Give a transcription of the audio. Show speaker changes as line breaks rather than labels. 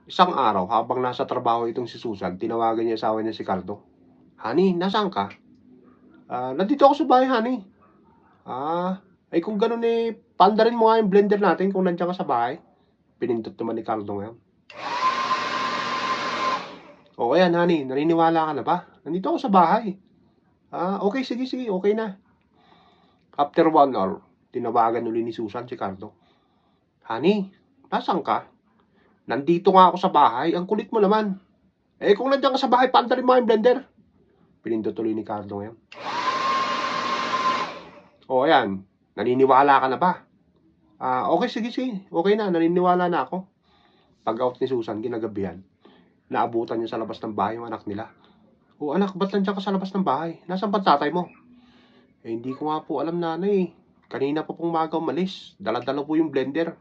Isang araw habang nasa trabaho itong si Susan, tinawagan niya asawa niya si Carlo. "Honey, nasaan ka?" Nandito ako sa bahay, honey." Ay kung ganun paandarin mo nga yung blender natin kung nandiyan ka sa bahay." Pinindot naman ni Carlo ngayon. "O ayan, honey, naniniwala ka na ba? Nandito ako sa bahay." Okay, sige, okay na." After 1 hour, tinawagan uli ni Susan si Carlo. "Honey, nasaan ka?" "Nandito nga ako sa bahay, ang kulit mo naman." Kung nandiyan ka sa bahay, paandarin mo nga yung blender." Pinindot uli ni Carlo ngayon. "O ayan, naniniwala ka na ba?" Okay, sige, okay na, naniniwala na ako." Pag-out ni Susan, kinagabihan, naabutan niya sa labas ng bahay yung anak nila. "O anak, ba't nandiyan ka sa labas ng bahay? Nasaan ba tatay mo?" Hindi ko nga po alam, nanay. Kanina pa pong umaga umalis. Dala-dala po yung blender."